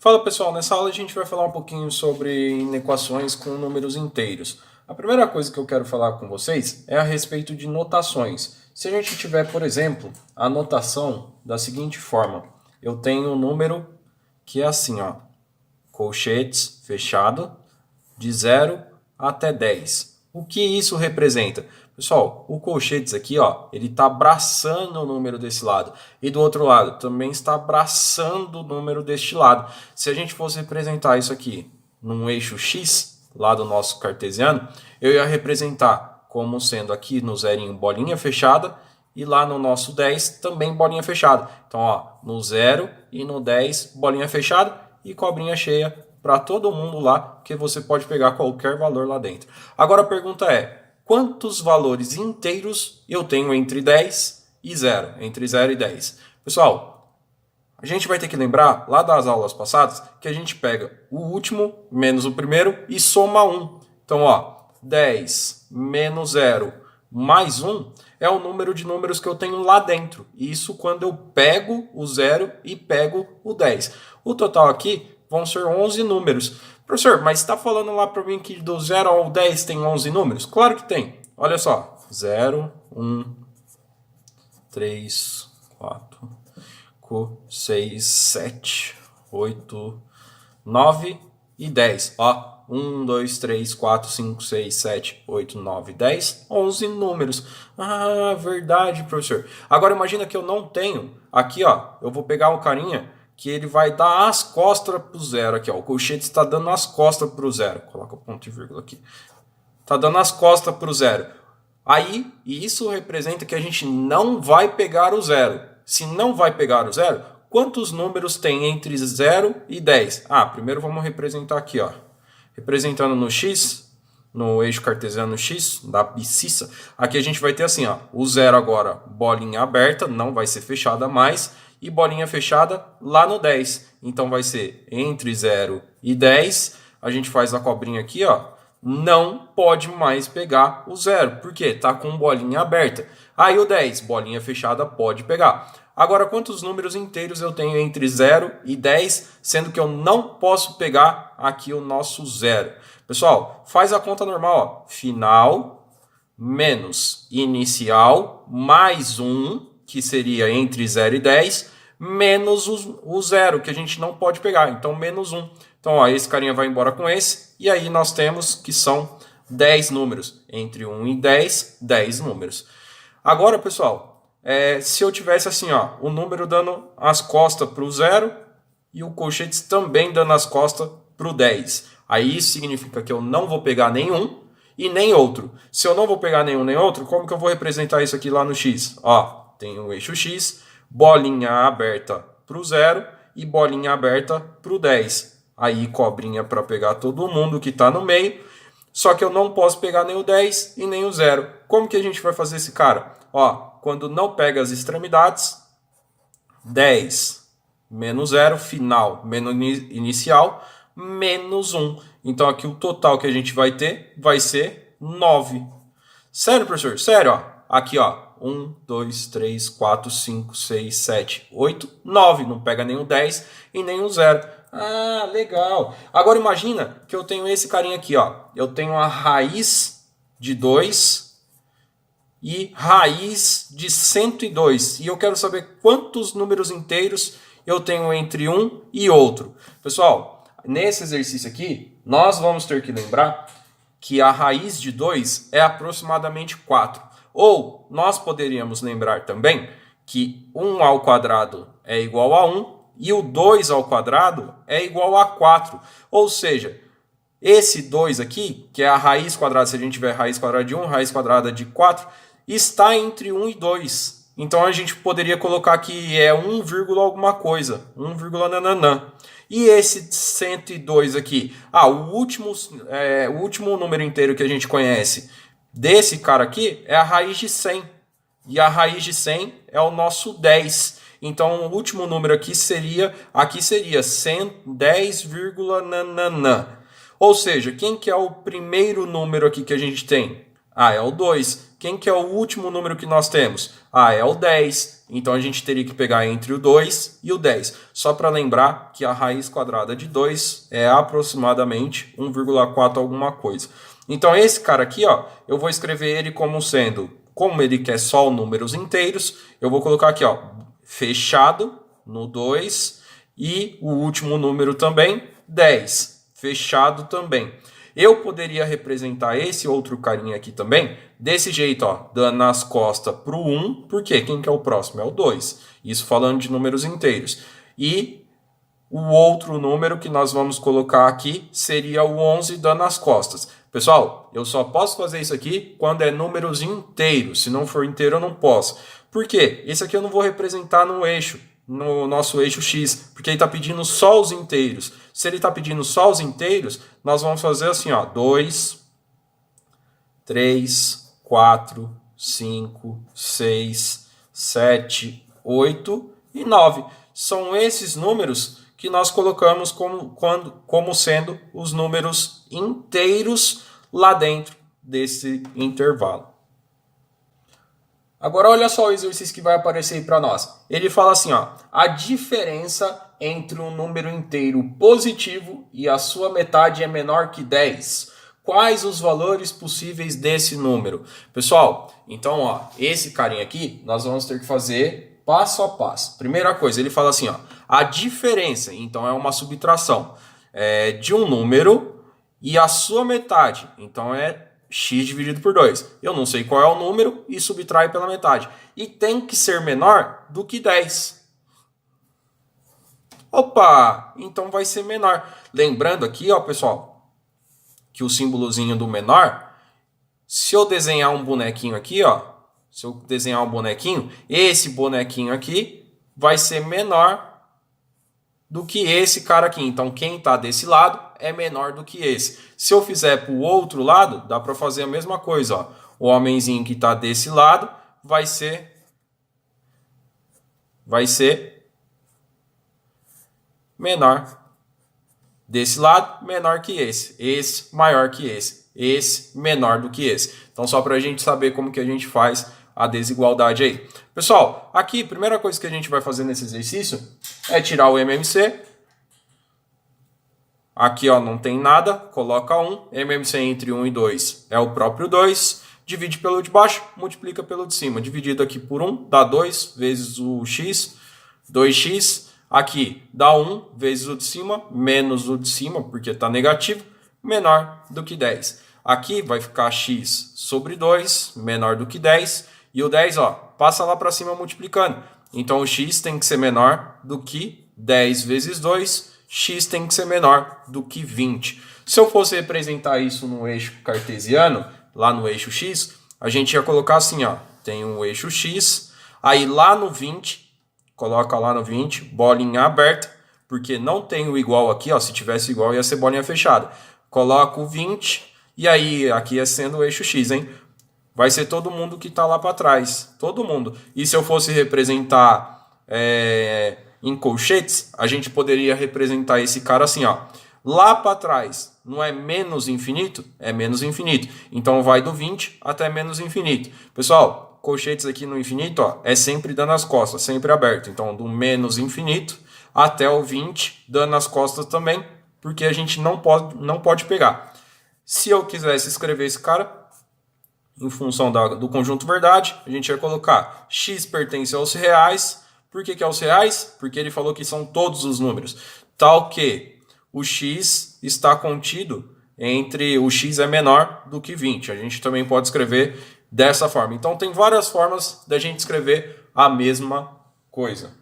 Fala pessoal, nessa aula a gente vai falar um pouquinho sobre inequações com números inteiros. A primeira coisa que eu quero falar com vocês é a respeito de notações. Se a gente tiver, por exemplo, a notação da seguinte forma: eu tenho um número que é assim, ó, colchetes fechado, de 0 até 10. O que isso representa? Pessoal, o colchetes aqui, ó, ele está abraçando o número desse lado. E do outro lado, também está abraçando o número deste lado. Se a gente fosse representar isso aqui num eixo X, lá do nosso cartesiano, eu ia representar como sendo aqui no zerinho bolinha fechada e lá no nosso 10 também bolinha fechada. Então, ó, no 0 e no 10 bolinha fechada e cobrinha cheia para todo mundo lá, que você pode pegar qualquer valor lá dentro. Agora a pergunta é: quantos valores inteiros eu tenho entre 10 e 0? Entre 0 e 10. Pessoal, a gente vai ter que lembrar lá das aulas passadas que a gente pega o último menos o primeiro e soma 1. Então, ó, 10 menos 0 mais 1 é o número de números que eu tenho lá dentro. Isso quando eu pego o 0 e pego o 10. O total aqui vão ser 11 números. Professor, mas está falando lá para mim que do 0 ao 10 tem 11 números? Claro que tem. Olha só. 0, 1, 3, 4, 5, 6, 7, 8, 9 e 10. Ó, 1, 2, 3, 4, 5, 6, 7, 8, 9, 10, 11 números. Ah, verdade, professor. Agora imagina que eu não tenho. Aqui, ó, eu vou pegar um carinha que ele vai dar as costas para o 0 aqui, ó. O colchete está dando as costas para o 0. Coloca o ponto e vírgula aqui. Está dando as costas para o 0. Aí, isso representa que a gente não vai pegar o 0. Se não vai pegar o 0, quantos números tem entre 0 e 10? Ah, primeiro vamos representar aqui, ó. Representando no X, no eixo cartesiano X, da abscissa, aqui a gente vai ter assim, ó, o 0 agora, bolinha aberta, não vai ser fechada mais, e bolinha fechada lá no 10. Então vai ser entre 0 e 10, a gente faz a cobrinha aqui, ó, não pode mais pegar o 0, porque tá com bolinha aberta. Aí o 10, bolinha fechada, pode pegar. Agora, quantos números inteiros eu tenho entre 0 e 10, sendo que eu não posso pegar aqui o nosso 0? Pessoal, faz a conta normal, ó. Final menos inicial mais 1, que seria entre 0 e 10, menos o 0, que a gente não pode pegar, então menos 1. Então, ó, esse carinha vai embora com esse, e aí nós temos que são 10 números. Entre 1 e 10, 10 números. Agora, pessoal, se eu tivesse assim, ó, o número dando as costas para o 0 e o colchetes também dando as costas para o 10. Aí isso significa que eu não vou pegar nenhum e nem outro. Se eu não vou pegar nenhum nem outro, como que eu vou representar isso aqui lá no X? Ó, tem o eixo X, bolinha aberta para o 0 e bolinha aberta para o 10. Aí cobrinha para pegar todo mundo que está no meio. Só que eu não posso pegar nem o 10 e nem o 0. Como que a gente vai fazer esse cara? Ó, quando não pega as extremidades, 10 menos 0, final menos inicial, menos 1. Então aqui o total que a gente vai ter vai ser 9. Sério, professor? Sério, ó. Aqui, ó. 1, 2, 3, 4, 5, 6, 7, 8, 9. Não pega nem o 10 e nem o 0. Ah, legal. Agora imagina que eu tenho esse carinha aqui, ó. Eu tenho a raiz de 2 e raiz de 102. E eu quero saber quantos números inteiros eu tenho entre um e outro. Pessoal, nesse exercício aqui, nós vamos ter que lembrar que a raiz de 2 é aproximadamente 4. Ou nós poderíamos lembrar também que 1 ao quadrado é igual a 1 e o 2 ao quadrado é igual a 4. Ou seja, esse 2 aqui, que é a raiz quadrada, se a gente tiver raiz quadrada de 1, raiz quadrada de 4, está entre 1 e 2. Então a gente poderia colocar que é 1, alguma coisa, 1, nananã. E esse 102 aqui? Ah, o último número inteiro que a gente conhece desse cara aqui é a raiz de 100. E a raiz de 100 é o nosso 10. Então o último número aqui seria 110, nananã. Ou seja, quem que é o primeiro número aqui que a gente tem? Ah, é o 2. quem que é o último número que nós temos? Ah, é o 10. Então a gente teria que pegar entre o 2 e o 10. Só para lembrar que a raiz quadrada de 2 é aproximadamente 1,4 alguma coisa. Então esse cara aqui, ó, eu vou escrever ele como sendo, como ele quer só números inteiros, eu vou colocar aqui, ó, fechado no 2 e o último número também, 10. Fechado também. Eu poderia representar esse outro carinha aqui também, desse jeito, ó, dando as costas para o 1, porque quem que é o próximo? É o 2. Isso falando de números inteiros. E o outro número que nós vamos colocar aqui seria o 11 dando as costas. Pessoal, eu só posso fazer isso aqui quando é números inteiros. Se não for inteiro, eu não posso. Por quê? Esse aqui eu não vou representar no eixo, no nosso eixo X, porque ele está pedindo só os inteiros. Se ele está pedindo só os inteiros, nós vamos fazer assim, ó, 2, 3, 4, 5, 6, 7, 8 e 9. São esses números que nós colocamos como sendo os números inteiros lá dentro desse intervalo. Agora olha só o exercício que vai aparecer aí para nós. Ele fala assim, ó, a diferença entre um número inteiro positivo e a sua metade é menor que 10. Quais os valores possíveis desse número? Pessoal, então, ó, esse carinha aqui nós vamos ter que fazer passo a passo. Primeira coisa, ele fala assim, ó, a diferença, então é uma subtração, de um número e a sua metade, então é x dividido por 2. Eu não sei qual é o número e subtrai pela metade. E tem que ser menor do que 10. Opa, então vai ser menor. Lembrando aqui, ó, pessoal, que o símbolozinho do menor, se eu desenhar um bonequinho aqui, ó, se eu desenhar um bonequinho, esse bonequinho aqui vai ser menor do que esse cara aqui. Então, quem está desse lado é menor do que esse. Se eu fizer para o outro lado, dá para fazer a mesma coisa. Ó. O homenzinho que está desse lado vai ser menor. Desse lado, menor que esse. Esse, maior que esse. Esse, menor do que esse. Então, só para a gente saber como que a gente faz a desigualdade aí. Pessoal, aqui, a primeira coisa que a gente vai fazer nesse exercício é tirar o MMC. Aqui, ó, não tem nada, coloca 1. MMC entre 1 e 2 é o próprio 2. Divide pelo de baixo, multiplica pelo de cima. Dividido aqui por 1, dá 2 vezes o x, 2x. Aqui dá 1 vezes o de cima, menos o de cima, porque está negativo, menor do que 10. Aqui vai ficar x sobre 2, menor do que 10. E o 10, ó, passa lá para cima multiplicando. Então, o x tem que ser menor do que 10 vezes 2. X tem que ser menor do que 20. Se eu fosse representar isso no eixo cartesiano, lá no eixo x, a gente ia colocar assim, ó. Tem um eixo x, aí lá no 20, coloca lá no 20, bolinha aberta, porque não tem o igual aqui, ó. Se tivesse igual, ia ser bolinha fechada. Coloca o 20, e aí, aqui é sendo o eixo x, hein? Vai ser todo mundo que está lá para trás. Todo mundo. E se eu fosse representar em colchetes, a gente poderia representar esse cara assim, ó. Lá para trás, não é menos infinito? É menos infinito. Então vai do 20 até menos infinito. Pessoal, colchetes aqui no infinito, ó, é sempre dando as costas, sempre aberto. Então do menos infinito até o 20, dando as costas também, porque a gente não pode pegar. Se eu quisesse escrever esse cara, em função do conjunto verdade, a gente vai colocar x pertence aos reais. Por que é aos reais? Porque ele falou que são todos os números. Tal que o x está contido entre o x é menor do que 20. A gente também pode escrever dessa forma. Então tem várias formas da gente escrever a mesma coisa.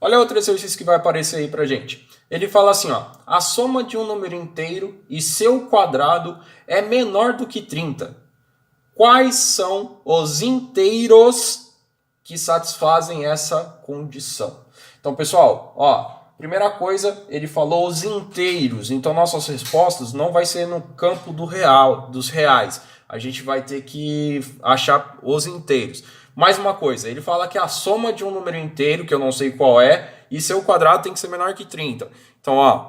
Olha outro exercício que vai aparecer aí pra gente. Ele fala assim, ó, a soma de um número inteiro e seu quadrado é menor do que 30. Quais são os inteiros que satisfazem essa condição? Então, pessoal, ó, primeira coisa, ele falou os inteiros. Então, nossas respostas não vai ser no campo dos reais. A gente vai ter que achar os inteiros. Mais uma coisa, ele fala que a soma de um número inteiro, que eu não sei qual é, e seu quadrado tem que ser menor que 30. Então, ó,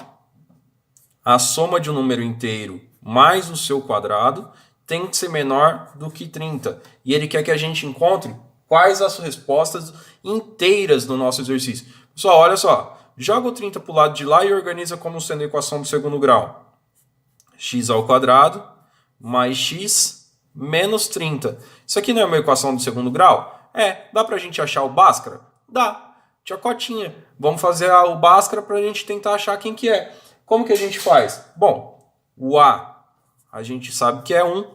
a soma de um número inteiro mais o seu quadrado tem que ser menor do que 30. E ele quer que a gente encontre quais as respostas inteiras do nosso exercício. Pessoal, olha só. Joga o 30 para o lado de lá e organiza como sendo a equação do segundo grau. X ao quadrado mais x menos 30. Isso aqui não é uma equação do segundo grau? Dá para a gente achar o Bhaskara? Dá. Tia Cotinha, vamos fazer o Bhaskara para a gente tentar achar quem que é. Como que a gente faz? Bom, o A gente sabe que é 1,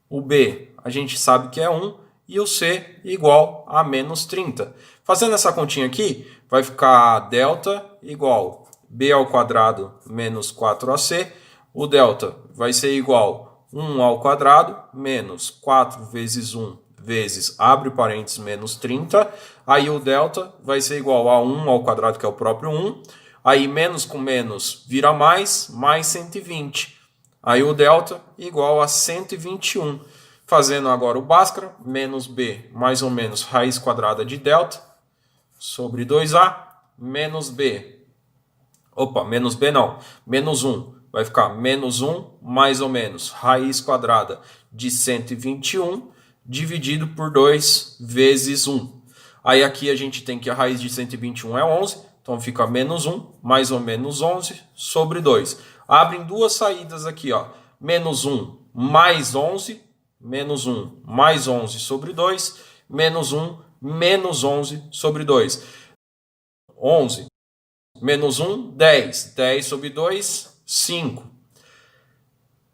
o B a gente sabe que é 1 e o C igual a menos 30. Fazendo essa continha aqui, vai ficar delta igual B ao quadrado menos 4AC. O delta vai ser igual 1 ao quadrado menos 4 vezes 1 vezes, abre parênteses, menos 30. Aí o delta vai ser igual a 1 ao quadrado, que é o próprio 1. Aí menos com menos vira mais 120. Aí o delta igual a 121. Fazendo agora o Bhaskara, menos b mais ou menos raiz quadrada de delta sobre 2a menos b. Opa, menos b não, menos 1. Vai ficar menos 1 mais ou menos raiz quadrada de 121 dividido por 2 vezes 1. Aí aqui a gente tem que a raiz de 121 é 11, então fica menos 1 mais ou menos 11 sobre 2. Abrem duas saídas aqui, ó. Menos 1 mais 11, menos 1 mais 11 sobre 2, menos 1 menos 11 sobre 2. 11 menos 1, 10. 10 sobre 2, 5.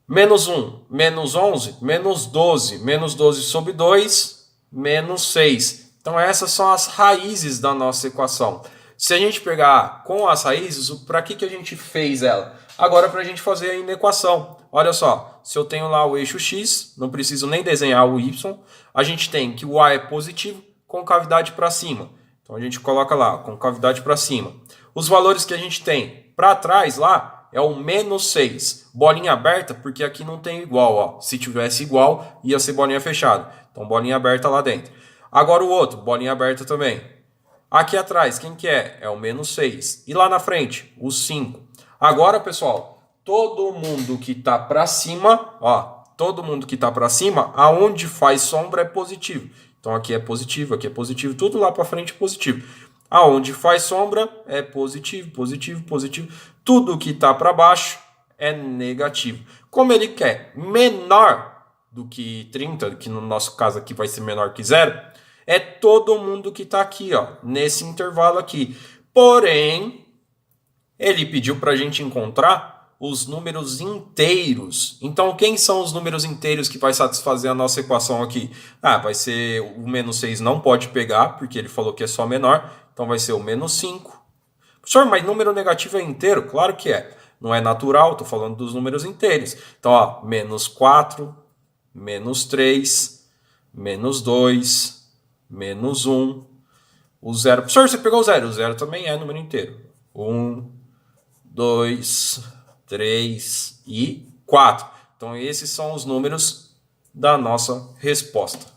Menos 1, menos 11, menos 12. Menos 12 sobre 2, menos 6. Então essas são as raízes da nossa equação. Se a gente pegar com as raízes, para que a gente fez ela? Agora para a gente fazer ainda a equação. Olha só, se eu tenho lá o eixo x, não preciso nem desenhar o y, a gente tem que o a é positivo, concavidade para cima. Então a gente coloca lá, concavidade para cima. Os valores que a gente tem para trás lá é o menos 6. Bolinha aberta, porque aqui não tem igual. Ó. Se tivesse igual, ia ser bolinha fechada. Então bolinha aberta lá dentro. Agora o outro, bolinha aberta também. Aqui atrás, quem que é? É o menos 6. E lá na frente, o 5. Agora, pessoal, todo mundo que está para cima, ó, todo mundo que está para cima, aonde faz sombra é positivo. Então aqui é positivo, tudo lá para frente é positivo. Aonde faz sombra é positivo, positivo, positivo. Tudo que está para baixo é negativo. Como ele quer menor do que 30, que no nosso caso aqui vai ser menor que 0, é todo mundo que está aqui, ó, nesse intervalo aqui. Porém, ele pediu para a gente encontrar os números inteiros. Então, quem são os números inteiros que vai satisfazer a nossa equação aqui? Vai ser o menos 6 não pode pegar, porque ele falou que é só menor. Então, vai ser o menos 5. Professor, mas número negativo é inteiro? Claro que é. Não é natural, estou falando dos números inteiros. Então, ó, menos 4, menos 3, menos 2, menos 1, o 0. Professor, você pegou o 0. O 0 também é número inteiro. 1, 2, 3 e 4. Então, esses são os números da nossa resposta.